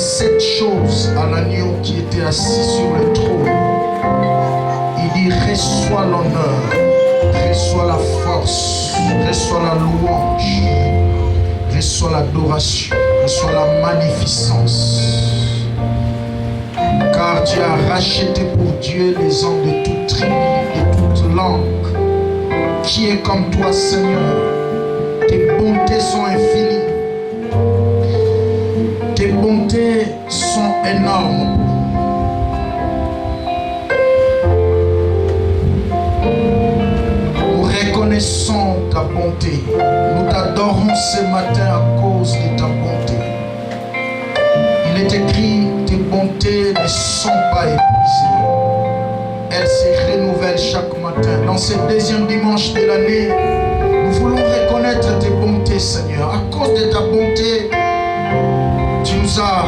7 choses à l'agneau qui était assis sur le trône. Il dit, reçois l'honneur, reçois la force, reçois la louange, reçois l'adoration, reçois la magnificence. Car tu as racheté pour Dieu les hommes de toute tribu, de toute langue. Qui est comme toi, Seigneur? Tes bontés sont infinies. Tes bontés sont énormes. Nous reconnaissons ta bonté. Nous t'adorons ce matin à cause de ta bonté. Il est écrit, tes bontés ne sont pas épuisées. Elles se renouvellent chaque matin. Dans ce deuxième dimanche de l'année, nous voulons reconnaître tes bontés, Seigneur. À cause de ta bonté, tu nous as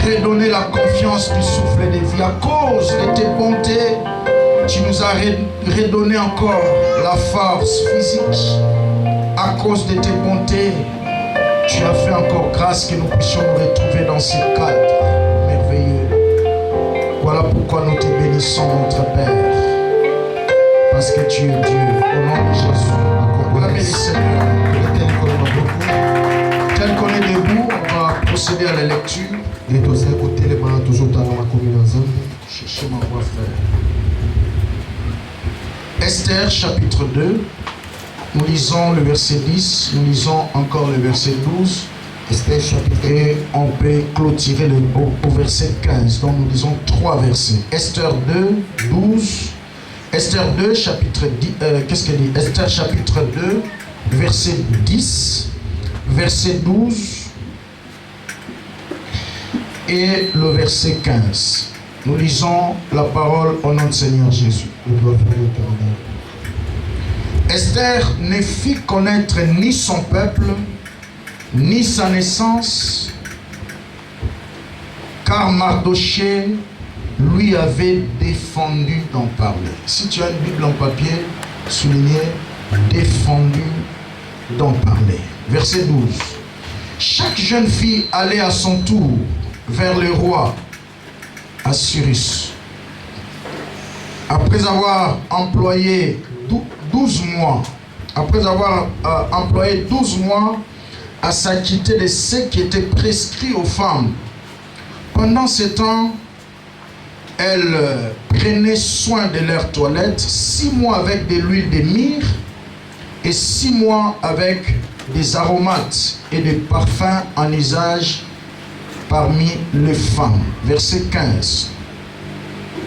redonné la confiance du souffle de vie. À cause de tes bontés, tu nous as redonné encore la force physique. À cause de tes bontés, tu as fait encore grâce que nous puissions nous retrouver dans ce cadre merveilleux. Voilà pourquoi nous te bénissons, notre Père. Parce que tu es Dieu. Au nom de Jésus. Acclamez le Seigneur. Tel qu'on est debout, on va procéder à la lecture. Cherchez ma voix, frère. Esther, chapitre 2. Nous lisons le verset 10. Nous lisons encore le verset 12. Esther, chapitre 2. Et on peut clôturer au verset 15. Donc nous lisons 3 versets. Esther 2, 12. Esther 2, chapitre 10. Qu'est-ce qu'elle dit? Esther, chapitre 2, verset 10. Verset 12 et le verset 15. Nous lisons la parole au nom du Seigneur Jésus. Esther ne fit connaître ni son peuple, ni sa naissance, car Mardochée lui avait défendu d'en parler. Si tu as une Bible en papier, souligné, défendu d'en parler. Verset 12. Chaque jeune fille allait à son tour vers le roi Assyrus. Après avoir employé 12 mois, à s'acquitter de ce qui était prescrit aux femmes. Pendant ce temps, elles prenaient soin de leur toilette, 6 mois avec de l'huile de myrrhe et 6 mois avec des aromates et des parfums en usage parmi les femmes. Verset 15.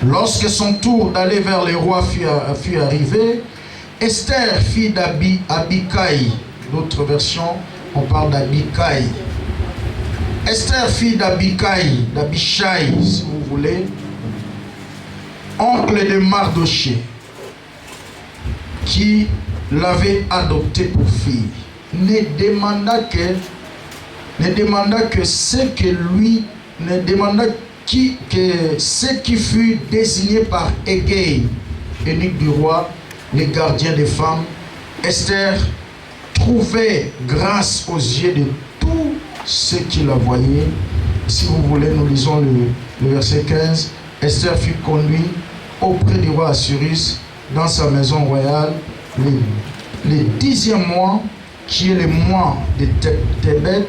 Lorsque son tour d'aller vers le roi fut arrivé, Esther, fille d'Abikaï, d'autres versions, on parle d'Abikaï. Esther, fille d'Abikaï, d'Abishai, si vous voulez, oncle de Mardochée, qui l'avait adopté pour fille, ne demanda que ce qui fut désigné par Égée, eunuque du roi, les gardiens des femmes. Esther trouvait grâce aux yeux de tous ceux qui la voyaient. Si vous voulez, nous lisons le verset 15. Esther fut conduite auprès du roi Assyrus dans sa maison royale le 10e mois, qui est le mois de Tébet,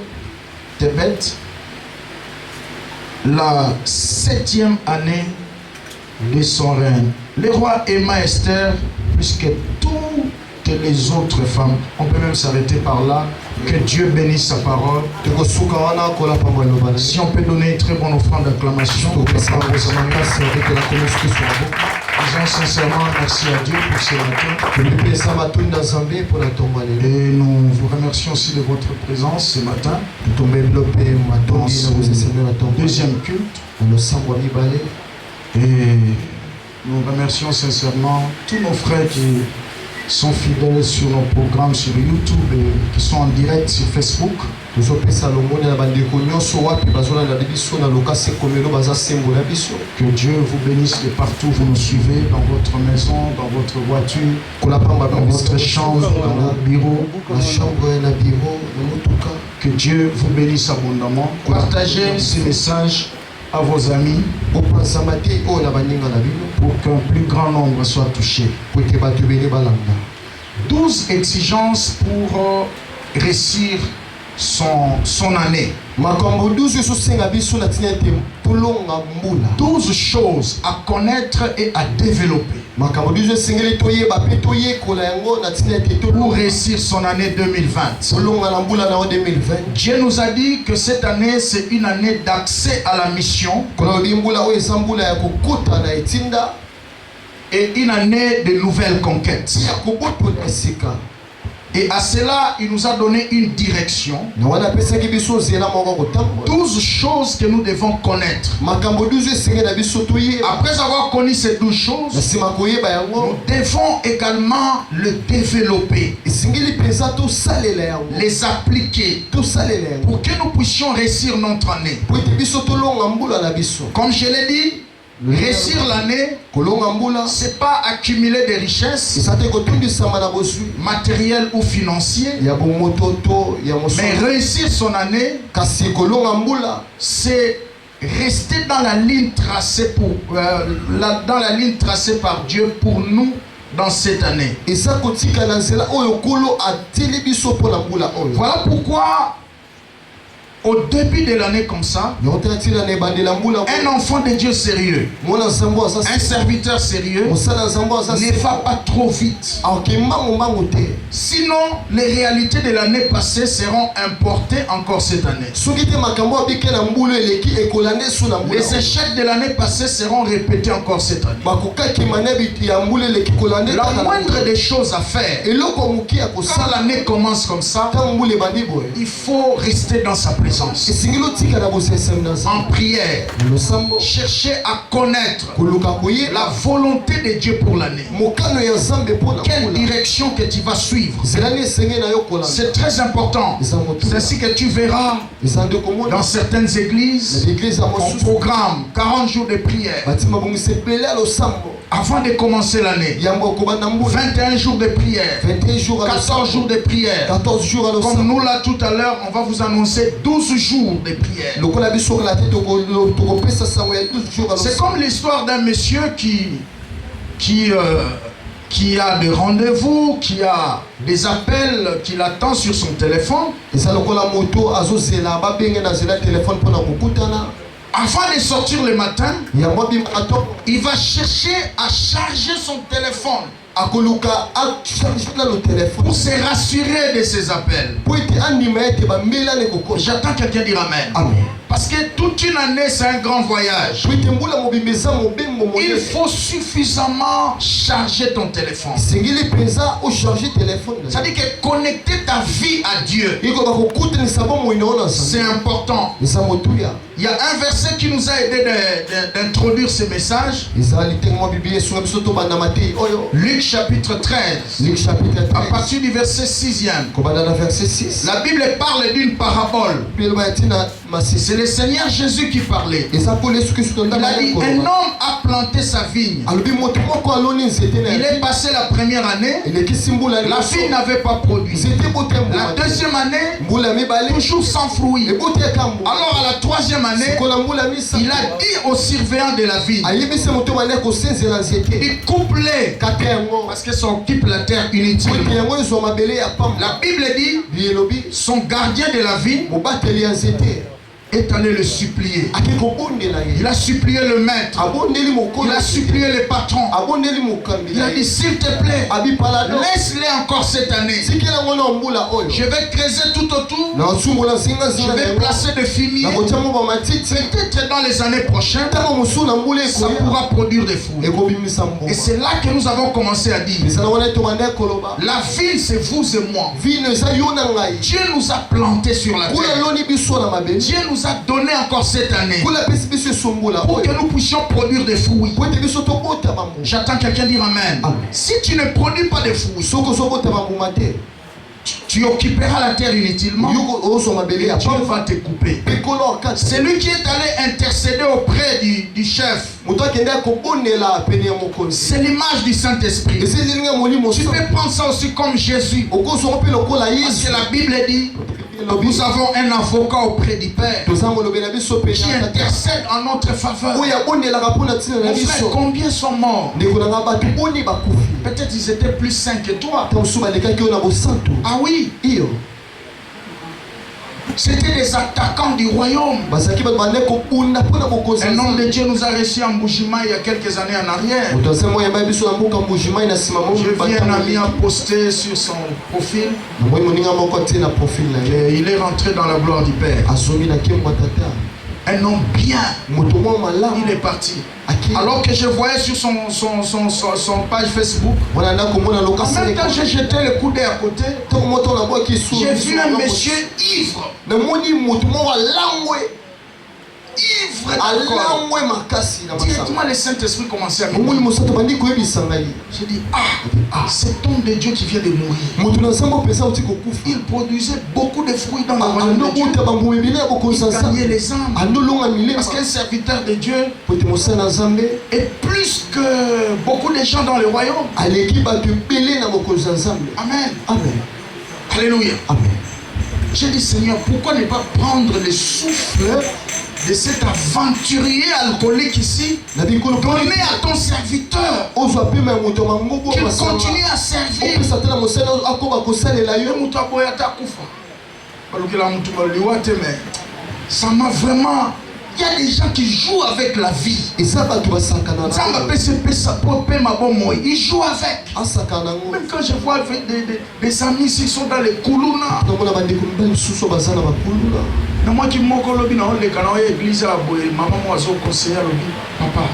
la 7e année de son règne. Le roi aima Esther plus que toutes les autres femmes. On peut même s'arrêter par là. Que Dieu bénisse sa parole. Si on peut donner une très bonne offrande d'acclamation, disons sincèrement merci à Dieu pour ce matin. Et nous vous remercions aussi de votre présence ce matin. Dans ce deuxième culte. Et nous remercions sincèrement tous nos frères qui sont fidèles sur nos programmes sur YouTube et qui sont en direct sur Facebook. Que Dieu vous bénisse de partout où vous nous suivez, dans votre maison, dans votre voiture, dans votre chambre, dans votre bureau, la chambre et le bureau. Que Dieu vous bénisse abondamment. Partagez ce message à vos amis pour qu'un plus grand nombre soit touché. 12 exigences pour réussir son année. 12 choses à connaître et à développer pour réussir son année 2020. Dieu nous a dit que cette année c'est une année d'accès à la mission et une année de nouvelles conquêtes. Et à cela, il nous a donné une direction. 12 choses que nous devons connaître. Après avoir connu ces 12 choses, nous devons également le développer, les appliquer pour que nous puissions réussir notre année. Comme je l'ai dit, réussir l'année, c'est pas accumuler des richesses matérielles ou financières, mais réussir son année, c'est rester dans la ligne tracée dans la ligne tracée par Dieu pour nous dans cette année. Voilà pourquoi au début de l'année comme ça, un enfant de Dieu sérieux, un serviteur sérieux, ne va pas trop vite. Sinon, les réalités de l'année passée seront importées encore cette année. Les échecs de l'année passée seront répétés encore cette année. La moindre des choses à faire, quand l'année commence comme ça, il faut rester dans sa présence. En prière, chercher à connaître la volonté de Dieu pour l'année. Quelle direction que tu vas suivre. C'est très important. C'est ainsi que tu verras dans certaines églises on programme 40 jours de prière avant de commencer l'année. 21 jours de prière, 14 jours de prière. Comme nous là tout à l'heure, on va vous annoncer 12 jours de prière. C'est comme l'histoire d'un monsieur qui a des rendez-vous, qui a des appels qu'il attend sur son téléphone. Avant de sortir le matin, il va chercher à charger son téléphone pour se rassurer de ses appels. J'attends quelqu'un dire Amen. Amen. Parce que toute une année, c'est un grand voyage. Il faut suffisamment charger ton téléphone. C'est-à-dire que connecter ta vie à Dieu, c'est important. Il y a un verset qui nous a aidé d'introduire ce message. Luc chapitre 13. À partir du verset 6e. La Bible parle d'une parabole. C'est le Seigneur Jésus qui parlait. Il a dit, un homme a planté sa vigne. Il est passé la première année. La vigne n'avait pas produit. La deuxième année, toujours sans fruit. Alors à la troisième année, il a dit au surveillant de la vigne, il coupe-les parce que ça occupe la terre inutilement. La Bible dit, son gardien de la vigne est allé le supplier. Il a supplié le maître. Il a supplié le patron. Il a dit, s'il te plaît, laisse-les encore cette année. Je vais creuser tout autour. Je vais placer des fumiers. Peut-être dans les années prochaines, ça pourra produire des fruits. Et c'est là que nous avons commencé à dire, la ville c'est vous et moi. Dieu nous a plantés sur la terre. Dieu nous a donné encore cette année pour que nous puissions produire des fruits. J'attends quelqu'un dire Amen. Si tu ne produis pas de fruits, tu occuperas la terre inutilement et Dieu va te couper. C'est lui qui est allé intercéder auprès du chef. C'est l'image du Saint-Esprit. Tu peux prendre ça aussi comme Jésus. Parce que la Bible dit, Nous avons un avocat auprès du Père qui intercède en notre faveur. Mon frère, combien sont morts? Peut-être ils étaient plus saints que toi. Ah oui. C'était des attaquants du royaume. Un homme de Dieu nous a reçus en Mbujima il y a quelques années en arrière. Je viens, un ami a posté sur son profil. Et il est rentré dans la gloire du Père. Un homme bien. Il est parti. Alors que je voyais sur son page Facebook, en même temps j'ai jeté le coup d'œil à côté, j'ai vu un monsieur ivre. Ivre d'alcool. Directement le Saint-Esprit commençait à me dire. J'ai dit, cet homme de Dieu qui vient de mourir, il produisait beaucoup de fruits dans le royaume de Dieu. Il gagnait les âmes. Parce qu'un serviteur de Dieu est plus que beaucoup de gens dans le royaume. Amen. Alléluia. J'ai dit, Seigneur, pourquoi ne pas prendre le souffle de cet aventurier alcoolique ici, donner à ton serviteur qu'il continue à servir. Ça m'a vraiment... Il y a des gens qui jouent avec la vie. Ils jouent avec. Même quand je vois des amis qui sont dans les koulouna. Moi qui m'en colobi dans l'église à maman moi zo conseiller papa.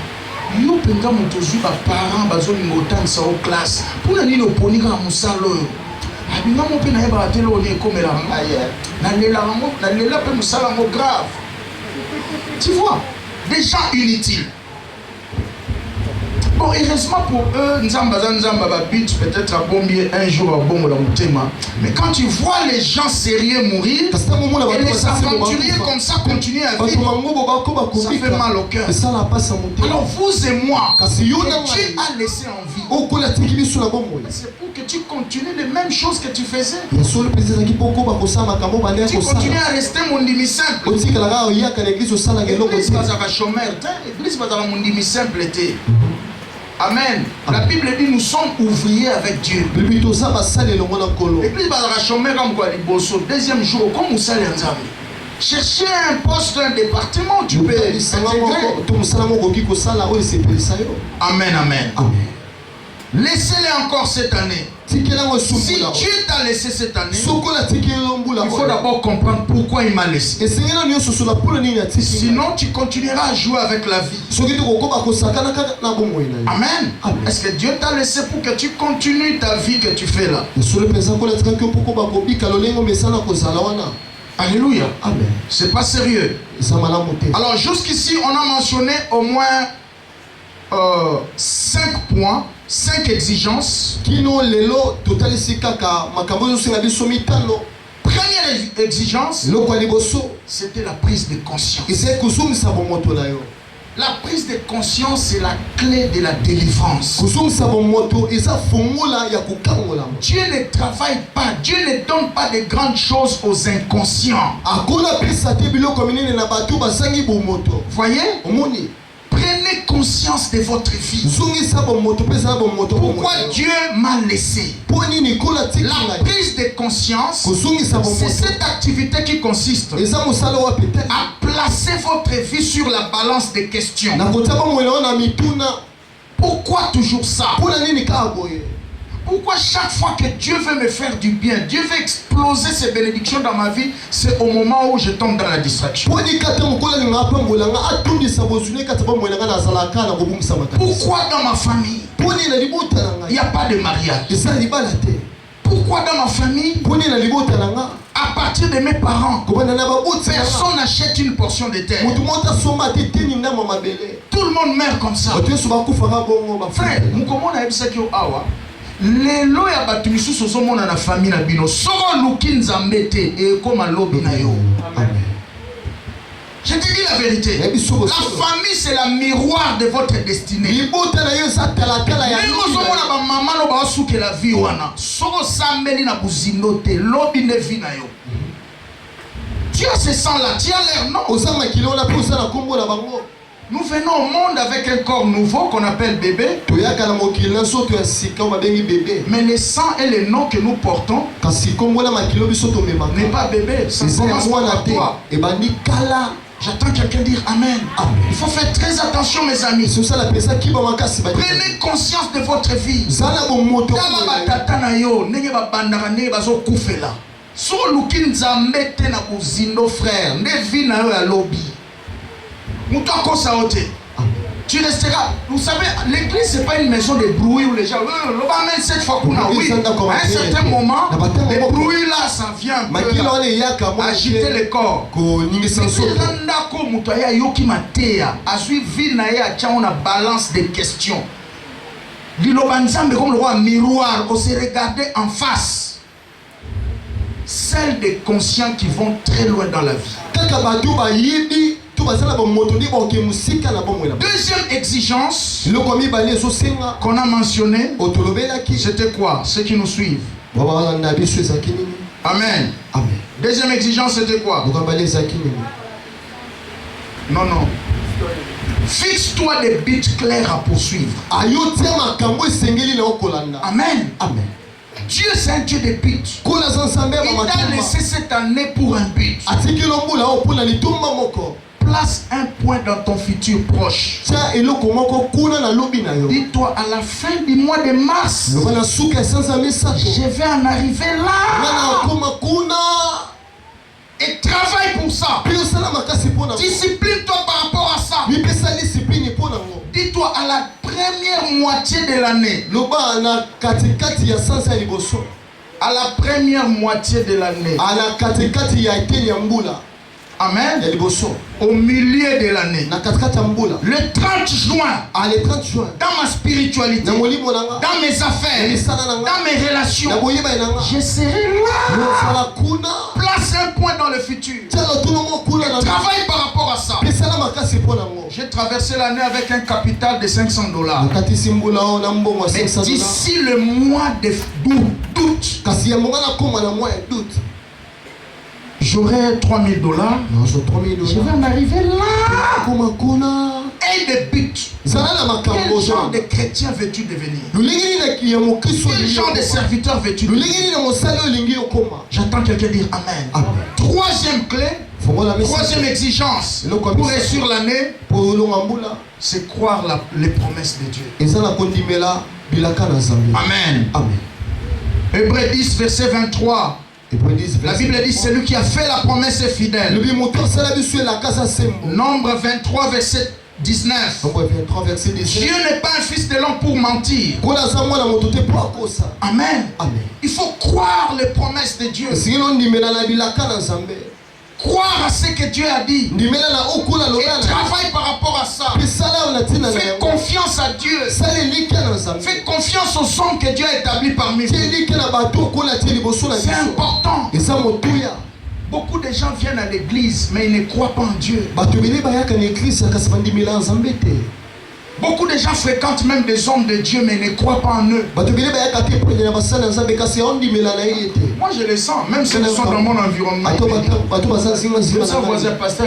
Yo penga motozu ba parents bazo ngotan sa au classe. Pour la nino ponika musalo. Abinga mo pe na eba telo ni komela ngaya. Na lela pe musala mo grave. Tu vois, des gens inutiles. Bon, heureusement pour eux, peut-être à bombier un jour à bombe mais quand tu vois les gens sérieux mourir, et les aventuriers comme ça continuer à vivre, ça fait mal au cœur. Alors vous et moi, que Dieu a laissé en vie, c'est pour que tu continues les mêmes choses que tu faisais. Tu continues à rester mon demi simple. L'église va à chômeur, l'église va à mon demi simple. Amen. La Bible dit nous sommes ouvriers avec Dieu. L'église va à chômeur comme quoi les bossos. Deuxième jour, comme vous savez, chercher un poste, un département, tu peux intégrer. Amen, amen. Laissez-les encore cette année. Si Dieu t'a laissé cette année, il faut d'abord comprendre pourquoi il m'a laissé. Sinon, tu continueras à jouer avec la vie. Amen. Est-ce que Dieu t'a laissé pour que tu continues ta vie que tu fais là? Alléluia. C'est pas sérieux. Alors jusqu'ici, on a mentionné au moins 5 points. 5 exigences. Première exigence, c'était la prise de conscience. La prise de conscience, c'est la clé de la délivrance. Dieu ne travaille pas, Dieu ne donne pas de grandes choses aux inconscients. Voyez? Prenez conscience de votre vie. Pourquoi Dieu m'a laissé? La prise de conscience, c'est cette activité qui consiste à placer votre vie sur la balance des questions. Pourquoi toujours ça? Pourquoi chaque fois que Dieu veut me faire du bien, Dieu veut exploser ses bénédictions dans ma vie, c'est au moment où je tombe dans la distraction? Pourquoi dans ma famille, il n'y a pas de mariage? Pourquoi dans ma famille, à partir de mes parents, personne n'achète une portion de terre? Tout le monde meurt comme ça. Frère, lelo ya batu misusu ozomona na famille na bino soko luki nzambe te ekoma lobi na yo. Je te dis la vérité. La famille c'est la miroir de votre destinée. Même ozomona ba mama no ba suke la vie wana soko sambeli na buzindo te lobi ne vi na yo. Tu as ce sang-là, tu as l'air, non? Nous venons au monde avec un corps nouveau qu'on appelle bébé. Mais le sang et le nom que nous portons n'est pas bébé. Ça commence par toi. J'attends quelqu'un dire Amen. Amen. Il faut faire très attention, mes amis. Prenez conscience de votre vie. Tu resteras. Vous savez, l'église, c'est pas une maison de bruit où les gens. Cette fois qu'on a, oui. À un certain moment, les bruits là, ça vient un peu agiter le corps. On a balance des questions. L'Ilobanzambe comme le roi miroir, on s'est regardé en face. Celles des conscients qui vont très loin dans la vie. Deuxième exigence qu'on a mentionné, c'était quoi? Ceux qui nous suivent. Amen. Deuxième exigence, c'était quoi? Non. Fixe-toi des buts clairs à poursuivre. Amen. Dieu, c'est un Dieu de buts. Il t'a laissé cette année pour un but. Place un point dans ton futur proche. Dis-toi, à la fin du mois de mars, je vais en arriver là. Et travaille pour ça. Discipline-toi par rapport à ça. Dis-toi, à la première moitié de l'année. À la première moitié de l'année. Amen. Au milieu de l'année. Le 30 juin. Dans ma spiritualité. Dans mes affaires. Dans mes relations. Je serai là. Place un point dans le futur. Travaille par rapport à ça. J'ai traversé l'année avec un capital de $500. Mais d'ici le mois d'août, j'aurai $3000. Je vais en arriver là. Et des buts. Quel genre de chrétien veux-tu devenir? Quel genre de serviteur veux-tu devenir? J'attends quelqu'un dire Amen. Troisième clé, troisième exigence pour réussir l'année, c'est croire les promesses de Dieu. Amen. Hébreux 10, verset 23. La Bible dit celui qui a fait la promesse est fidèle. Nombre 23 verset 19. Dieu n'est pas un fils de l'homme pour mentir. Amen. Il faut croire les promesses de Dieu. Croire à ce que Dieu a dit. Et travaille par rapport à ça. Fais confiance à Dieu. Fais confiance aux hommes que Dieu a établis parmi vous. C'est important. Beaucoup de gens viennent à l'église, mais ils ne croient pas en Dieu. Beaucoup de gens fréquentent même des hommes de Dieu, mais ne croient pas en eux. Moi, je le sens, même si ils sont dans mon environnement. Mon voisin, pasteur,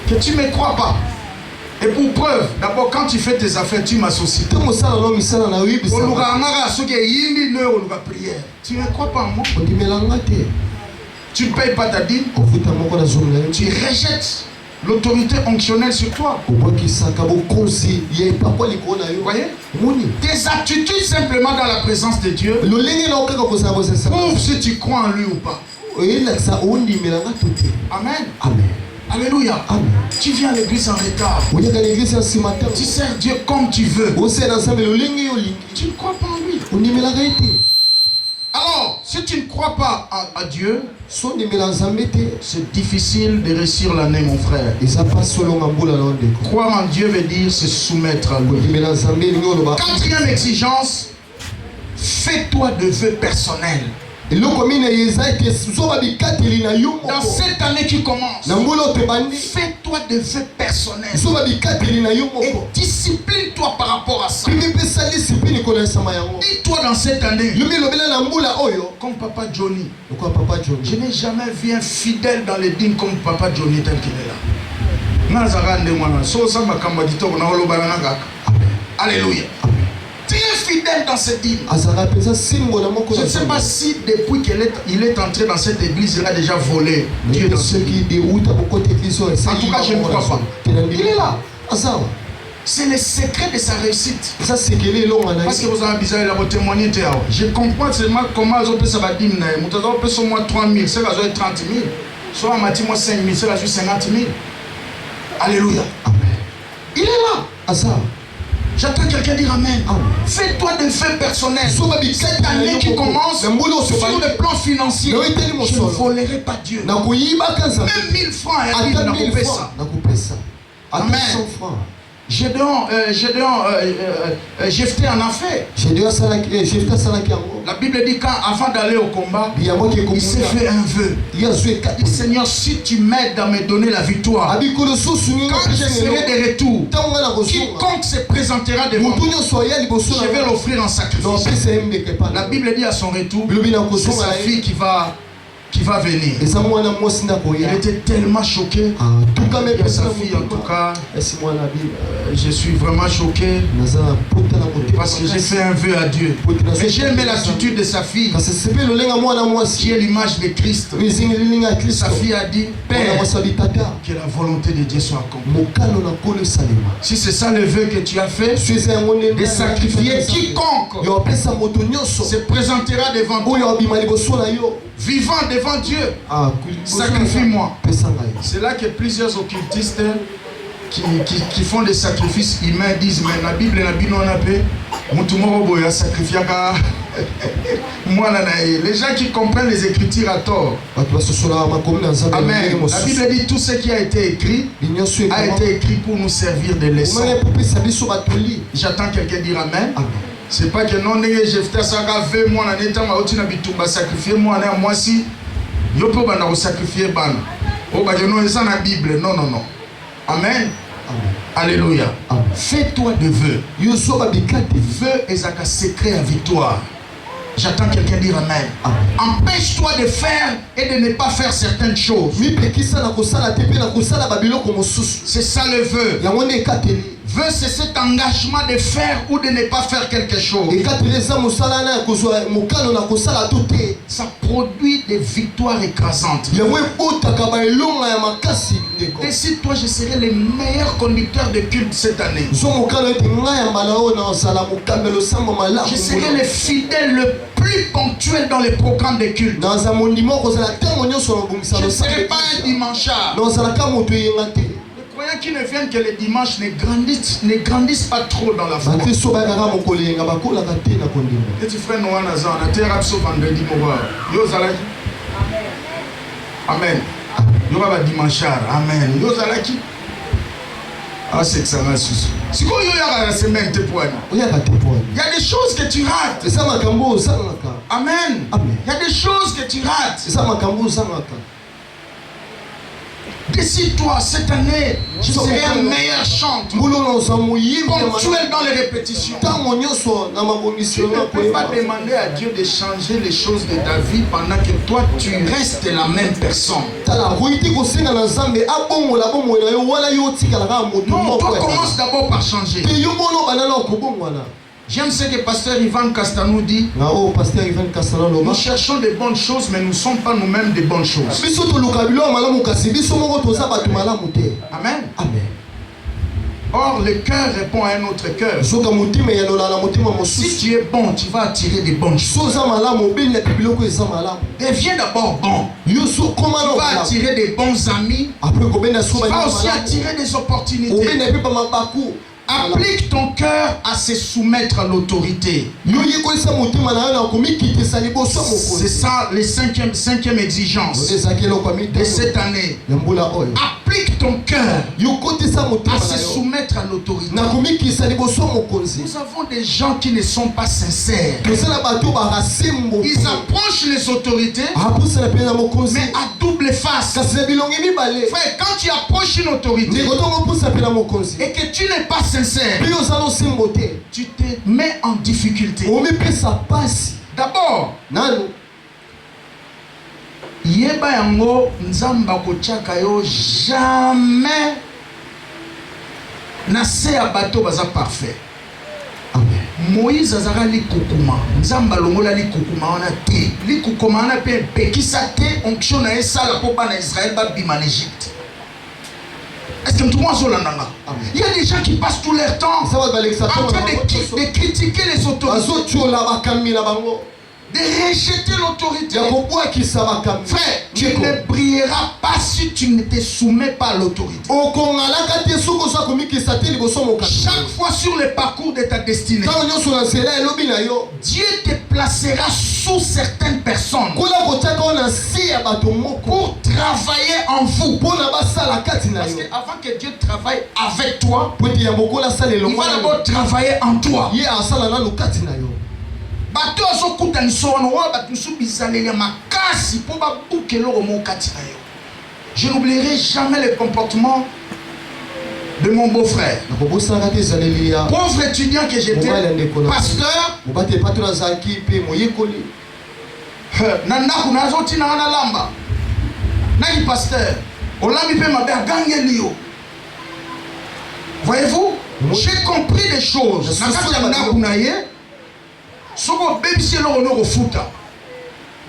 que tu ne me crois pas. Et pour preuve, d'abord, quand tu fais tes affaires, tu m'associes. Tu ne crois pas en moi. Tu ne payes pas ta dîme. Tu rejettes l'autorité onctionnelle sur toi. Vous voyez? Tes attitudes simplement dans la présence de Dieu prouvent si tu crois en lui ou pas. Amen. Alléluia. Tu viens à l'église en retard. Tu sers Dieu comme tu veux. Tu ne crois pas en lui. Alors, si tu ne crois pas à Dieu, c'est difficile de réussir l'année, mon frère. Croire en Dieu veut dire se soumettre à lui. Quatrième exigence, fais-toi de vœux personnels. Dans cette année qui commence, fais-toi de vœux personnels et discipline-toi par rapport à ça. Dis-toi dans cette année, comme Papa Johnny, je n'ai jamais vu un fidèle dans les dîmes comme Papa Johnny tel qu'il est là. Alléluia. Tu es fidèle dans cette dîme. Je ne sais pas si depuis qu'il est entré dans cette église, il a déjà volé. Dieu dans cette église. En tout cas, je ne crois pas. Il est là. C'est le secret de sa réussite. Parce que vous avez besoin de témoigner. Je comprends seulement comment ils ont fait ça. Ils ont fait ça 3 000, c'est 30 000. Soit on m'a dit 5 000, c'est 50 000. Alléluia. Il est là. J'attends quelqu'un dire Amen. Fais-toi des faits personnels. Cette année qui commence, sur le plan financier, je ne volerai pas Dieu. Même 1000 francs, il n'a pas fait ça. Amen. Gédéon, Jephthé en a fait. La Bible dit qu'avant d'aller au combat, il s'est fait un vœu. Il dit Seigneur, si tu m'aides à me donner la victoire, quand je serai de retour, quiconque se présentera devant moi, je vais l'offrir en sacrifice. La Bible dit à son retour, c'est sa fille qui va venir. Il était tellement choqué. Et sa fille, en tout cas, je suis vraiment choqué parce que j'ai fait un vœu à Dieu. Mais j'ai aimé l'attitude de sa fille, qui est l'image de Christ. Sa fille a dit, Père, que la volonté de Dieu soit accomplie. Si c'est ça le vœu que tu as fait, de sacrifier quiconque se présentera devant toi, vivant devant Dieu, sacrifie-moi. C'est là que plusieurs occultistes qui font des sacrifices humains disent, mais la Bible on a fait sacrifier. Les gens qui comprennent les Écritures à tort. Amen. La Bible dit tout ce qui a été écrit pour nous servir de leçon. J'attends quelqu'un dire Amen. C'est pas que non, j'ai fait ça, j'ai moi en étant ma sacrifier moi en moi si je peux pas sacrifier ban. Oh bah je non ça la Bible. Non. Amen. Alléluia. Fais-toi des vœux. Vœux et un secret à victoire. J'attends quelqu'un dire Amen. Empêche-toi de faire et de ne pas faire certaines choses. C'est ça le vœu. Vœu, c'est cet engagement de faire ou de ne pas faire quelque chose. Ça produit des victoires écrasantes. Décide-toi, je serai le meilleur conducteur de culte cette année. Je serai le fidèle le plus ponctuel dans les programmes de culte. Je ne serai pas un dimanchard. Les croyants qui ne viennent que les dimanches ne grandissent pas trop dans la foi. Petit frère Noah Nazan, on a été rapso vendredi. Amen. Il y aura un dimanchard. Amen. Ah, c'est que ça m'a suivi. Si vous avez la semaine, il y a des choses que tu rates. Amen. Il y a des choses que tu rates. Décide-toi, cette année, je serai un meilleur chanteur, ponctuel dans les répétitions. Tu ne peux pas demander à Dieu de changer les choses de ta vie pendant que toi, tu restes la même personne. Non, toi commence d'abord par changer. J'aime ce que pasteur Ivan Castanou dit. Nous cherchons des bonnes choses, mais nous ne sommes pas nous-mêmes des bonnes choses. Amen. Or, le cœur répond à un autre cœur. Si tu es bon, tu vas attirer des bonnes choses. Deviens d'abord bon. Tu vas attirer des bons amis. Tu vas aussi attirer des opportunités. Applique ton cœur à se soumettre à l'autorité. C'est ça les cinquième exigence de cette année. implique ton cœur à se soumettre à l'autorité. Nous avons des gens qui ne sont pas sincères. Ils approchent les autorités, mais à double face. Frère, quand tu approches une autorité et que tu n'es pas sincère, tu te mets en difficulté. D'abord, yeba yango nzamba kochaka yo jamais na se ya bato baza parfait. Amen. Moïse azaka likukuma, nzamba longola likukuma wana te. Likukuma wana pe pekisa te onction na esala po bana Israël ba bima l'Égypte. Est-ce que tout le monde est là? Il y a des gens qui passent tout leur temps en train de critiquer les autorités, de rejeter l'autorité. Frère, tu ne brilleras pas si tu ne te soumets pas à l'autorité. Chaque fois sur le parcours de ta destinée, Dieu te placera sous certaines personnes pour travailler en vous. Parce qu'avant que Dieu travaille avec toi, il va d'abord travailler en toi. Je n'oublierai jamais le comportement de mon beau-frère. Pauvre étudiant que j'étais, pasteur. Voyez-vous, j'ai compris des choses.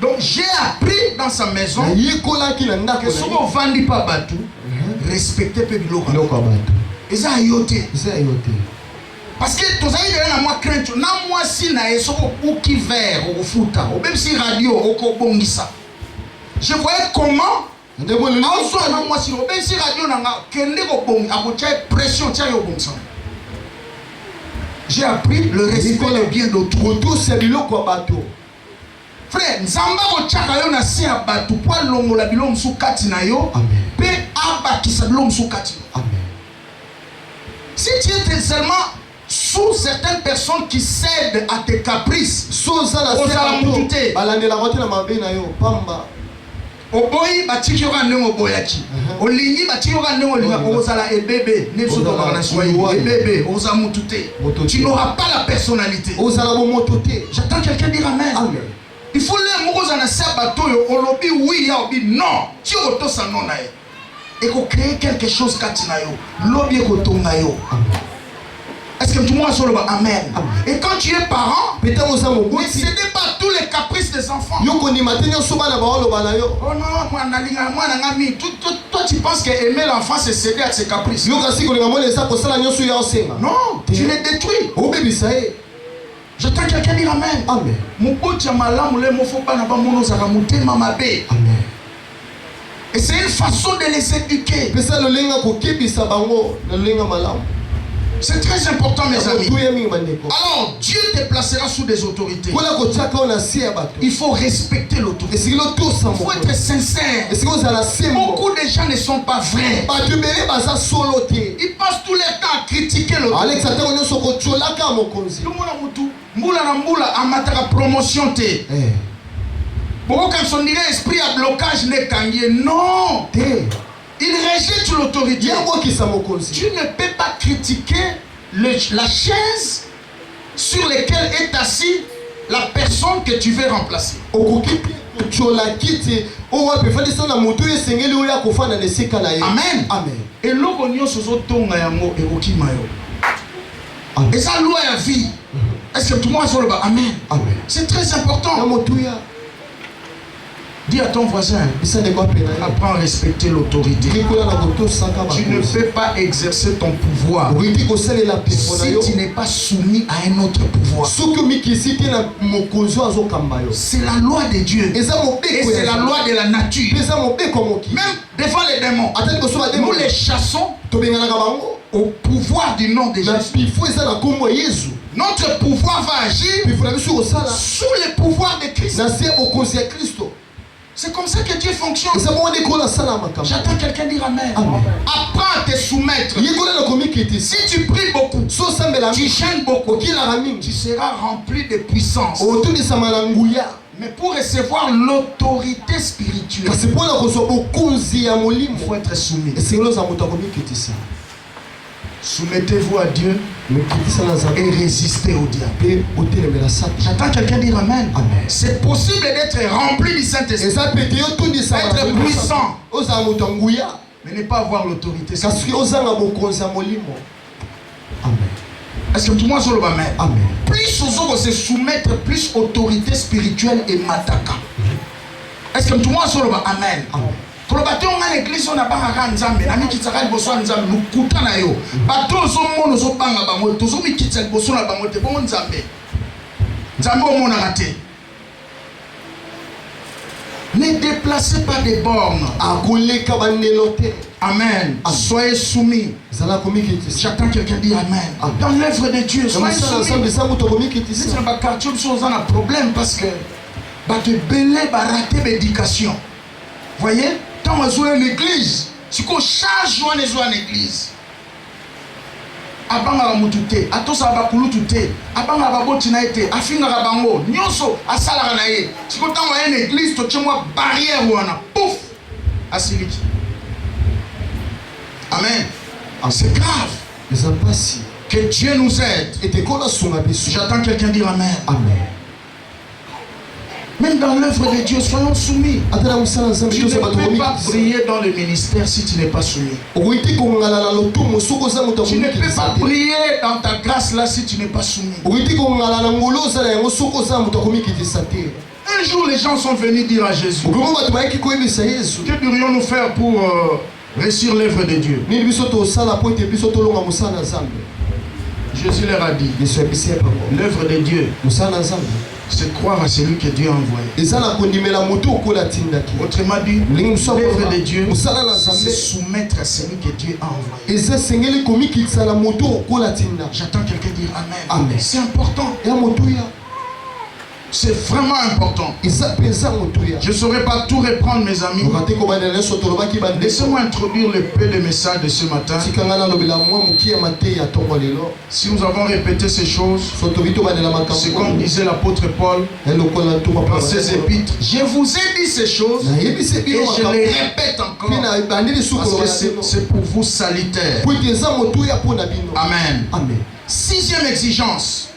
Donc j'ai appris dans sa maison que si on ne vendit pas Batou, respectez peu de l'eau. Et ça a yoté. Parce que tous les gens moi crainte, moi si na eso ou qui vert au foot, ou même si radio au kobongisa. Je voyais comment moi si même si radio nanga kende ko bong abocha pression tia yo bongsa. J'ai appris le respect le bien d'autrui. Tout c'est biloko bateau. Frère, nzamba ko chaka yo na si ya bateau po longola biloko sukati na yo. Amen. Pe abakisa biloko sukati. Amen. Si tu es seulement sous certaines personnes qui cèdent à tes caprices, sous la mututé. Balandela rote na mabe na yo pamba. Oboyi batiki yoka ndenge oboyaki. Olingi batiki yoka ndenge olinga ozala ebebe nezo to bana swahili ebebe oza mutute. Tu n'auras pas la personnalité. Ozala bo mototé. J'attends quelqu'un dire amen. Amen. Il faut les mokoza na sa bato yo olobi oui ya obi non. Tu oto sa non na e. Et qu'on crée quelque chose kati na yo. Lobi ko tonga yo. Est-ce que tout le monde a le amen? Et quand tu es parent, ne cédez pas tous les caprices des enfants. Oh non, moi, toi tu penses qu'aimer l'enfant c'est céder à ses caprices. Non, tu les détruis. J'attends quelqu'un dire amen. Amen. Et c'est une façon de les éduquer. C'est très important, mes amis. Alors, Dieu te placera sous des autorités. Il faut respecter l'autorité. Il faut être sincère. Beaucoup de gens ne sont pas vrais. Ils passent tout leur temps à critiquer l'autorité. Promotion. Pourquoi quand on dirait esprit à blocage n'est kangié? Non. Il rejette l'autorité. Tu ne peux pas critiquer la chaise sur laquelle est assis la personne que tu veux remplacer. Amen. Amen. Et l'ogonio sozo tonga yango erokimayo. Et ça loi à vie. Est-ce que tout le monde est sur le bas? Amen. Amen. C'est très important. Dis à ton voisin, apprends à respecter l'autorité. Tu ne peux pas exercer ton pouvoir si tu n'es pas soumis à un autre pouvoir. C'est la loi de Dieu. Et c'est la loi de la nature. Même devant les démons, nous les chassons au pouvoir du nom de Jésus. Notre pouvoir va agir sous le pouvoir de Christ. C'est comme ça que Dieu fonctionne. J'attends quelqu'un dire Amen. Apprends à te soumettre. Si tu pries beaucoup, tu gênes beaucoup, tu seras rempli de puissance. Mais pour recevoir l'autorité spirituelle, il faut être soumis. Soumettez-vous à Dieu et résistez au diable. J'attends quelqu'un dire Amen. C'est possible d'être rempli du Saint-Esprit, être puissant, mais ne pas avoir l'autorité spirituelle. Est-ce que tout le monde se lève? Amen. Plus on se soumettre, plus autorité spirituelle et mataka. Est-ce que tout le monde se lève? Amen. Kolobato nga l'église on a banga nzambe na mikitsaka liboso nzambe lukuta na yo bato zo mono zo banga bango to zo mikitsa liboso na bango te bongo nzambe nzambe o mona raté. Ne déplacez pas des bornes. Amen. Soyez soumis. J'attends quelqu'un dire Amen. Dans l'œuvre de Dieu, soyez soumis. Si on a un problème parce que te belé va rater l'éducation. Voyez? Quand on joue à l'église, si on charge on joue à l'église. Abanga mutute, atosa bakulutute, abanga babotina ete, afinga bango, nyonso asala na ye. Si on t'a une église, to tchemwa barrière wana, pouf, asiliki. Amen. C'est grave. Que Dieu nous aide. J'attends quelqu'un dire Amen. Amen. Même dans l'œuvre de Dieu, soyons soumis. Tu ne peux pas prier dans le ministère si tu n'es pas soumis. Tu ne peux pas prier dans ta grâce là si tu n'es pas soumis. Un jour, les gens sont venus dire à Jésus, que devrions-nous faire pour réussir l'œuvre de Dieu? Jésus leur a dit, l'œuvre de Dieu, c'est croire à celui que Dieu a envoyé. Autrement dit, l'œuvre de Dieu, c'est soumettre à celui que Dieu a envoyé. J'attends quelqu'un dire Amen. C'est important. C'est vraiment important. Je ne saurais pas tout reprendre, mes amis. Laissez-moi introduire le peu de message de ce matin. Si nous avons répété ces choses, c'est comme disait l'apôtre Paul dans ses épîtres. Je vous ai dit ces choses et je les répète encore parce que c'est pour vous salutaire. Amen. Sixième exigence.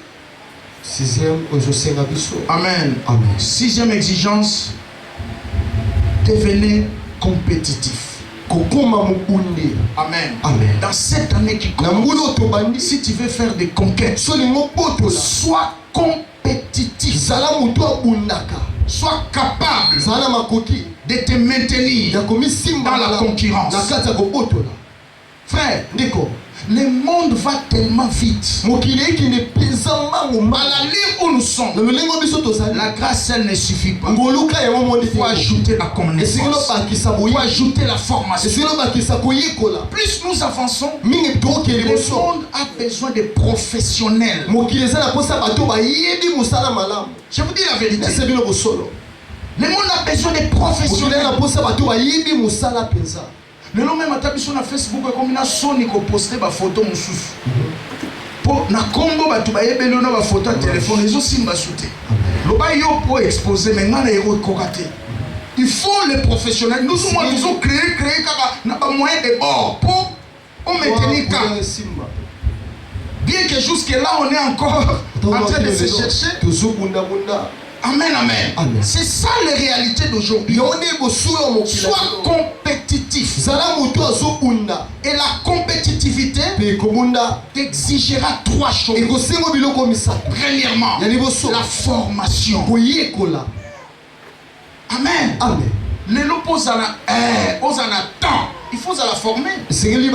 Amen. Sixième exigence, devenez compétitif. Amen. Dans cette année qui commence, si tu veux faire des conquêtes, sois compétitif. Sois capable de te maintenir dans la concurrence. Frère, le monde va tellement vite. À la ligne où nous sommes, la grâce elle ne suffit pas. Il faut ajouter la connaissance. Il faut ajouter la formation. Plus nous avançons, le monde a besoin de professionnels. Je vous dis la vérité. Le monde a besoin de professionnels. Le nom même à sur Facebook comme une soni ko poster ba photo mususu. Pour na Congo ba tuba yebelo na ba photo téléphone les aussi mba souté. Le ba yo pour exposer mais ngana yero kokate. Il faut les professionnels. Nous sommes toujours créer kaka na ba moyen de bord pour on maintenir cas. Bien que jusque là on est encore en train de se chercher. Amen. C'est ça la réalité d'aujourd'hui. Sois compétitif. Et la compétitivité t'exigera trois choses. Premièrement, la formation. Amen. Les lopos à la temps. Il faut la former. Vous avez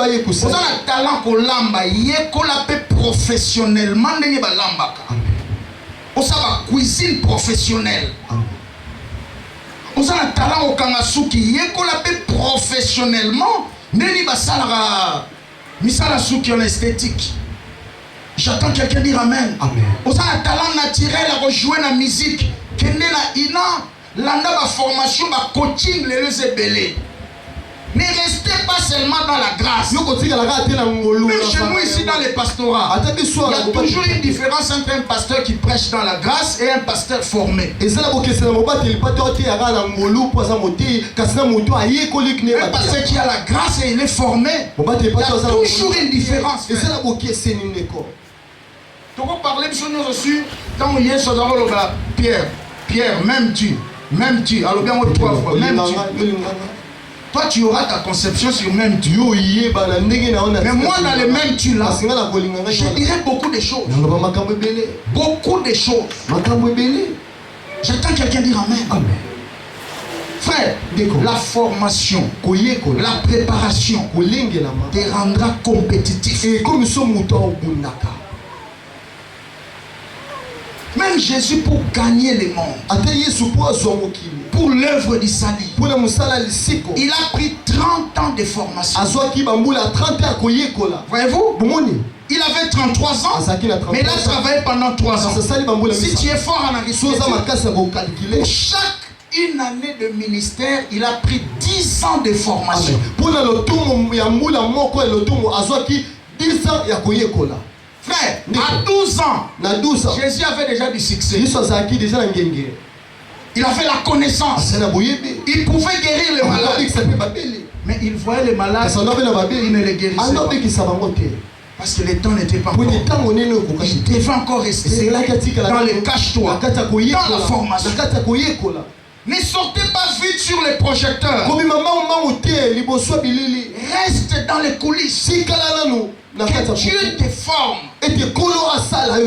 un talent pour lamba. Yekola pe professionnellement. On a la cuisine professionnelle. On a le talent au Kangasuki. On a professionnellement. Neni basalara misala suki en esthétique. J'attends quelqu'un dire Amen. On a le talent naturel à rejouer la musique. Kende la ina landa ba formation, ba coaching les ébélés. Ne restez pas seulement dans la grâce. Même chez nous ici dans les pastorats, il y a toujours une différence entre un pasteur qui prêche dans la grâce et un pasteur formé. Un pasteur qui a la grâce et il est formé, il y a toujours une différence. Tu peux parler de nous aussi quand il y a Pierre, même tu, alors bien trois fois, même tu. Toi, tu auras ta conception sur même tu. Mais moi, dans le même tu là, je dirais beaucoup de choses. Beaucoup de choses. J'attends quelqu'un dire Amen. Amen. Frère, la formation, la préparation te rendra compétitif. Même Jésus, pour gagner le monde, pour l'œuvre du salut, il a pris 30 ans de formation. Voyez-vous? Il avait 33 ans, mais il a travaillé pendant 3 ans. Si tu es fort en arithmétique, pour chaque une année de ministère, il a pris 10 ans de formation. Frère, à 12 ans, Jésus avait déjà du succès. Il avait la connaissance. Il pouvait guérir les malades. Mais il voyait les malades, il ne les guérissait pas. Parce que le temps n'était pas encore. Il devait encore rester dans le cache-toi, dans la formation. Ne sortez pas vite sur les projecteurs. Reste dans les coulisses. Que Dieu te forme. Et te colore à ça là.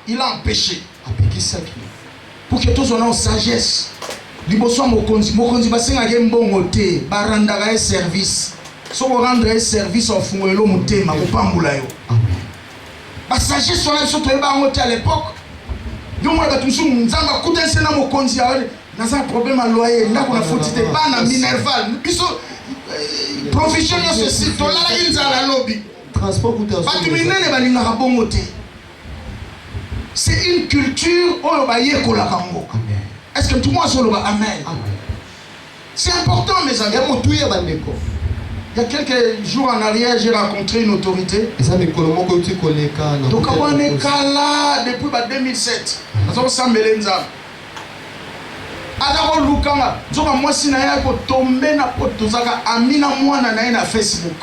Il a empêché. Pour que tous on ait sagesse. Liboso mokonzi basenga mbongo te barandaka un service. So rendre un service au fungelo mutema kopambula yo. Ba sagesse on a surtout ba ngote à l'époque. Donc moi batumsu nzamba kutense na mokonzi ya na ça problème à loyer ndako na fotite ba na minerval. Biso profession yo ceci to la inza la lobby. Transport kutense. Batumine balinga bongo te. C'est une culture où est-ce que tout le monde se lève? Amen. C'est important, mes amis. Il y a quelques jours en arrière, j'ai rencontré une autorité. Donc, on est là depuis 2007. Nous avons semblé nous. Alors, moi, si je suis tombé na Facebook.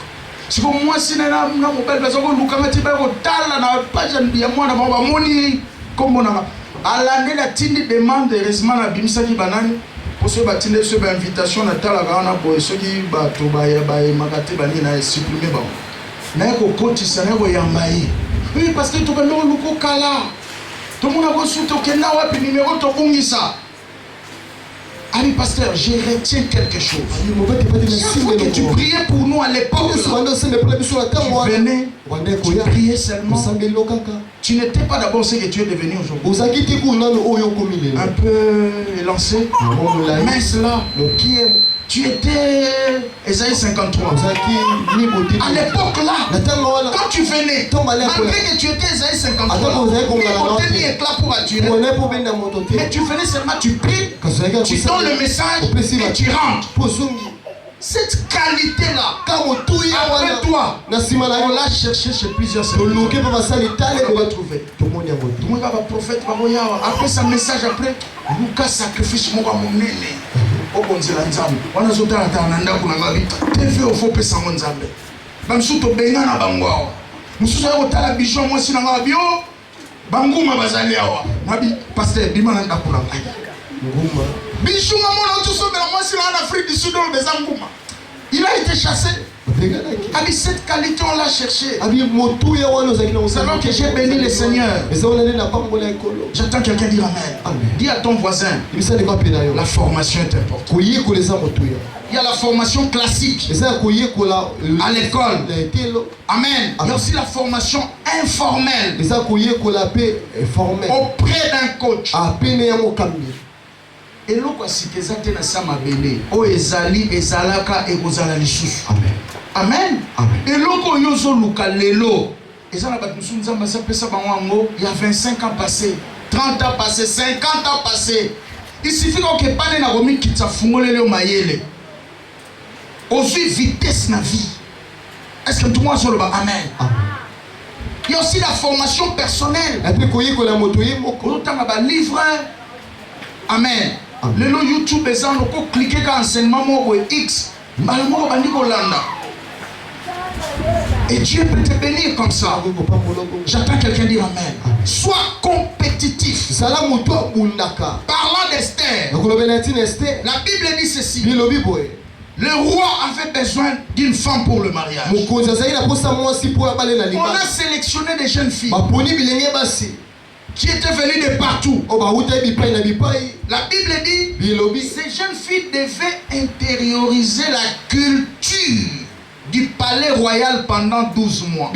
Si moi si na mobile bazo ko lukanga ti ba ko tala na page ya mwana ba moni kombo na alande la tindi demande heureusement na bimisa ki banani pour ce batinde ce ba invitation na tala ga na boy so ki ba to ba ya ba makate ba ni na supprimer ba na ko koti sana ko yambai oui parce que to ba no luko kala to mona ko suto kenda wapi numéro to bungisa. Ami pasteur, je retiens quelque chose. Chaque fois que tu priais pour nous à l'époque, tu venais, tu priais seulement. Tu n'étais pas d'abord ce que tu es devenu aujourd'hui. Un peu élancé, mince là, tu étais Ésaïe 53. À l'époque là, quand tu venais, malgré que tu étais Ésaïe 53, tu n'étais éclat pour attirer. Mais tu venais seulement, tu pries, tu donnes le message et tu rentres. Cette qualité-là, après toi, on l'a cherché chez plusieurs personnes. On va trouver. Tout le monde va prophète. Après sa message, après, Lucas sacrifice mon nene. Okonzela nzambe wana zotala tana ndako na ngabi teve ofo pesa ngo nzambe bamsu to benga na bangwa mususu ya kotala bijon moi sina ngabi o banguma bazali awa nabi pasteur bima na ndako na ngai nguma bijon mona to sobela moi sina en Afrique du Sud des anguma il a été chassé Ah, mais cette qualité, on l'a cherchée. Alors que j'ai béni le Seigneur. J'attends quelqu'un dire Amen. Dis à ton voisin, la formation est importante. Il y a la formation classique à l'école. Amen. Il y a aussi la formation informelle auprès d'un coach. Et l'eau si que ça na sama bele o ezali ezalaka ekozala lisusu. Amen. Et l'eau ko yozo luka lelo ezala ba tusu nzamba sa pesa bango il y a 25 ans passés, 30 ans passés, 50 ans passés. Il suffit que pas na romi kitsa fungolele o mayele. Aussi vitesse na vie. Est-ce que tout le monde sur le bas? Amen. Il y a aussi la formation personnelle. Autant ba livre. Amen. Le nom YouTube est en train de cliquer sur l'enseignement X. Et Dieu peut te bénir comme ça. J'attends quelqu'un dire Amen. Sois compétitif. Parlant d'Esther, la Bible dit ceci. Le roi avait besoin d'une femme pour le mariage. On a sélectionné des jeunes filles qui étaient venues de partout. La Bible dit ces jeunes filles devaient intérioriser la culture du palais royal pendant 12 mois.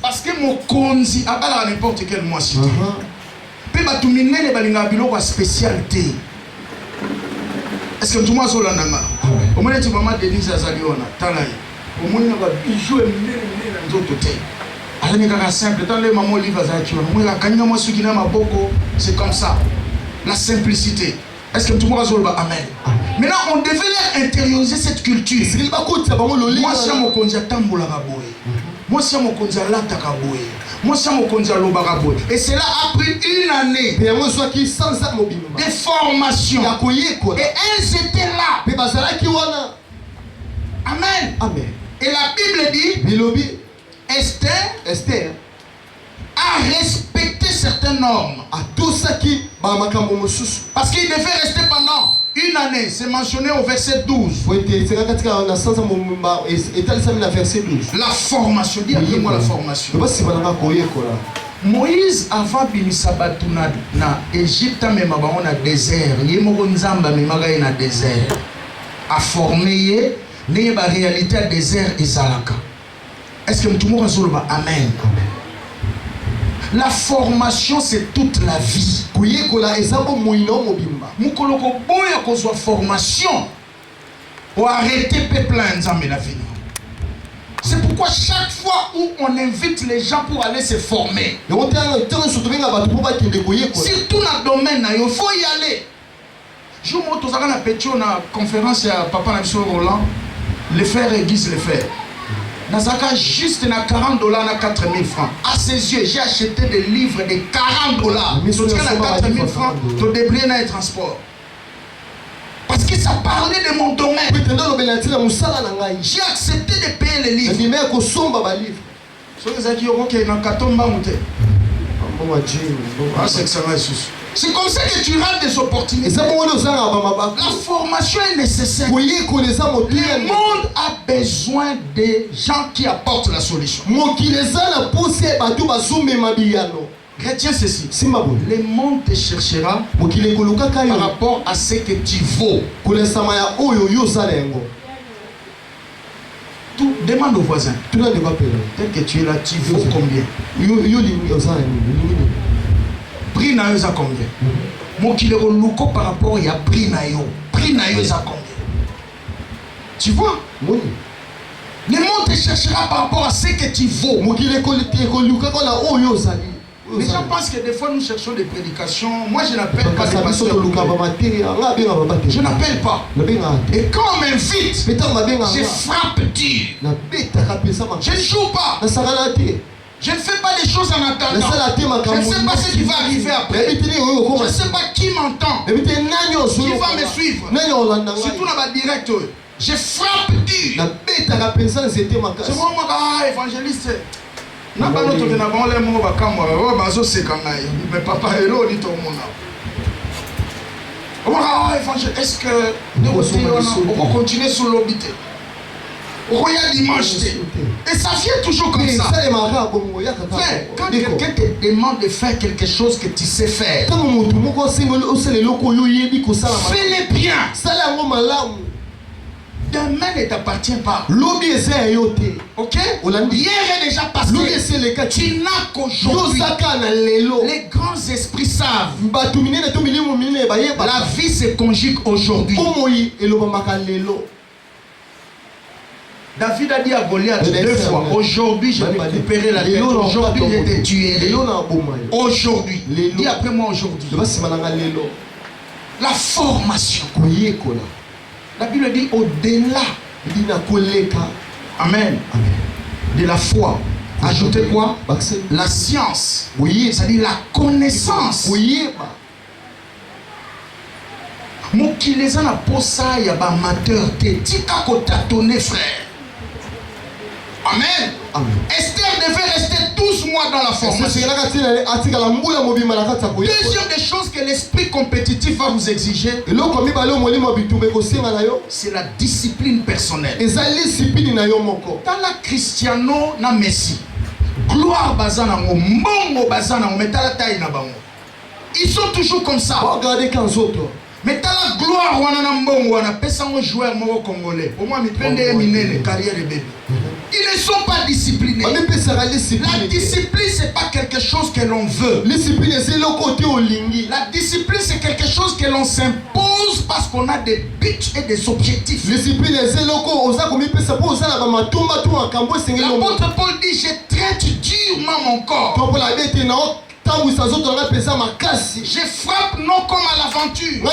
Parce que mon konzi à n'importe quel mois. Puis tu mets les balinga spécialité. Est-ce que tout le monde a l'ananga? Au moins tu vas mettre Denise Azaliona. Au moins tu vas bijou et les autres côtés. Alors simple. Dans les mamans livres c'est comme ça. La simplicité. Est-ce que tout le monde a l'ananga? Amen. Maintenant on devait leur intérioriser cette culture. Moi c'est mon konja tambola kaboye. Moi c'est mon konja lata kaboye. Moi c'est mon konja loba kaboye. Et cela a pris une année de formation. Et elles étaient là. Amen. Et la Bible dit Esther a respecté certaines normes. Parce qu'il devait rester pendant une année. C'est mentionné au verset 12. La formation. Dis après-moi la formation. Moïse avant binisabatu na Égypte même on a désert. Yemoko nzamba memaka na désert. A formé n'est pas réalité à désert et salaka. Est-ce que tout le monde a dit Amen? La formation c'est toute la vie. Mukoloko boya kozwa formation pour arrêter peuple nzambe na vie. C'est pourquoi chaque fois où on invite les gens pour aller se former, surtout dans le domaine, il faut y aller. Je vous montre la conférence à Papa Nabiso Roland, le frère Guise le frère. Nazaka juste na $40 na 4000 francs. À ses yeux, j'ai acheté des livres de $40. Mais sur 4000 francs, tu débrouilles dans les transports. Parce que ça parlait de mon domaine. J'ai accepté de payer les livres. C'est comme ça que tu rates des opportunités. La formation est nécessaire. Le monde a besoin de gens qui apportent la solution. Chrétien, ceci. Le monde te cherchera par rapport à ce que tu vaux. Tout, demande au voisin. Tel que tu es là, tu vaux combien? Prix na yo za combien? Mon qui le relouco par rapport à prix na yo. Prix na yo za combien? Tu vois? Oui. Le monde te cherchera par rapport à ce que tu vaux. Les gens pensent que des fois nous cherchons des prédications. Moi je n'appelle pas des pasteurs. Je n'appelle pas. Et quand on m'invite, je frappe dur. Je ne joue pas. Je ne fais pas les choses en attendant. Je ne sais pas ce qui va arriver après. Je ne sais pas qui m'entend. Qui va me suivre. Surtout dans ma directe. Je frappe dur. C'est moi, évangéliste. Na pas notre na ba le mo ba kamwa ba bazo se kanga mais papa elo ni to mona Est-ce que on va continuer sur l'obité? Regarde dimanche. Et ça vient toujours comme ça. Quand quelqu'un te demande de faire quelque chose que tu sais faire, fais-le bien. Demain ne t'appartient pas. Ok? Hier est déjà passé. Tu n'as qu'aujourd'hui. Les grands esprits savent. La vie se conjugue aujourd'hui. David a dit à Goliath 2 fois, aujourd'hui je vais récupérer la tête, aujourd'hui je te tuerai. Aujourd'hui. Dis après moi aujourd'hui. La formation. La Bible dit au-delà. Amen. De la foi. Ajoutez quoi? La science. C'est-à-dire la connaissance. Mokileza na posa ya ba amateur te tika ko tâtonner frère. Amen. Esther devait rester 12 mois dans la formation. Deuxième des choses que l'esprit compétitif va vous exiger, c'est la discipline personnelle. Dans la Cristiano na Messi, gloire bazana ngo, mbongo bazana ngo, metala taille na bango. Ils sont toujours comme ça. Regardez quand autres. Mais t'as la gloire, on a un bon, on a un joueur congolais. Au moins, il carrière de bébé. Ils ne sont pas disciplinés. La discipline, c'est pas quelque chose que l'on veut. La discipline, c'est quelque chose que l'on s'impose parce qu'on a des buts et des objectifs. L'apôtre Paul dit, je traite durement mon corps. Je frappe non comme à l'aventure.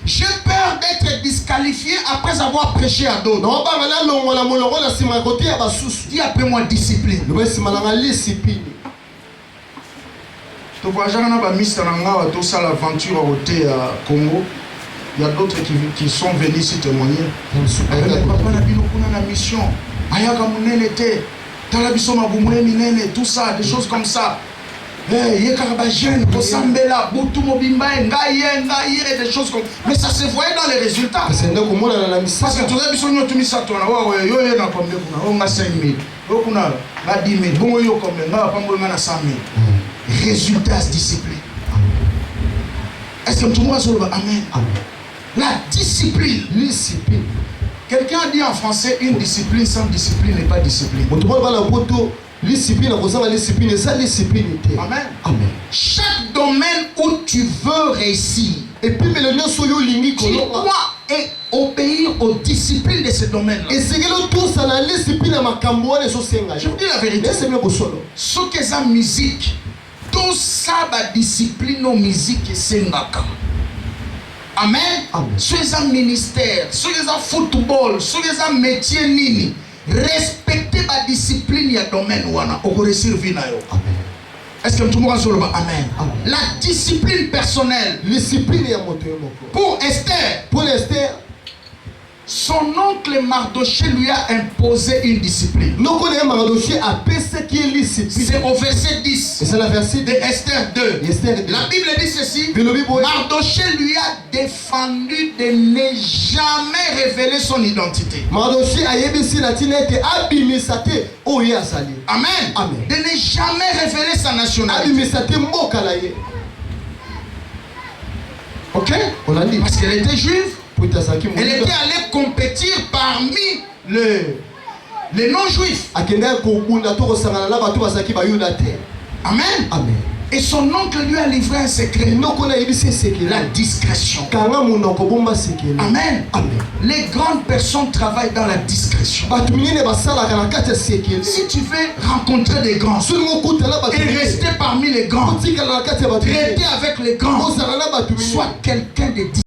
J'ai peur d'être disqualifié après avoir prêché à d'autres. Dis après moi discipline. Tu vois, j'ai un l'aventure au Congo. Il y a d'autres qui sont venus ici témoigner. Papa n'a pas de mission. Tout ça, des choses comme ça. Des choses comme ça. Mais ça se voyait dans les résultats. Parce que tout le monde a mis ça. Résultats, discipline. Est-ce que tout le monde a dit Amen? La discipline. Quelqu'un a dit en français, une discipline sans discipline n'est pas discipline. Amen. Chaque domaine où tu veux réussir, tu dois obéir aux disciplines de ce domaine-là. Je vous dis la vérité. Ce que c'est la musique, tout ça va discipline aux musiques et c'est Amen. Ceux qui ont ministère, ceux qui ont football, ceux qui ont métier nini, respectez la discipline il y a domaine où on a réussir vie na yo. Est-ce que tout le monde a dit Amen? La discipline personnelle. Pour Esther, son oncle Mardoché lui a imposé une discipline. C'est au verset 10 de Esther 2. La Bible dit ceci. Mardoché lui a défendu de ne jamais révéler son identité. Amen. De ne jamais révéler sa nationalité. Ok? Parce qu'elle était juive. Elle était allée compétir parmi les non-juifs. Amen. Et son oncle lui a livré un secret. La discrétion. Amen. Les grandes personnes travaillent dans la discrétion. Si tu veux rencontrer des grands et rester parmi les grands, traiter avec les grands, sois quelqu'un de discret.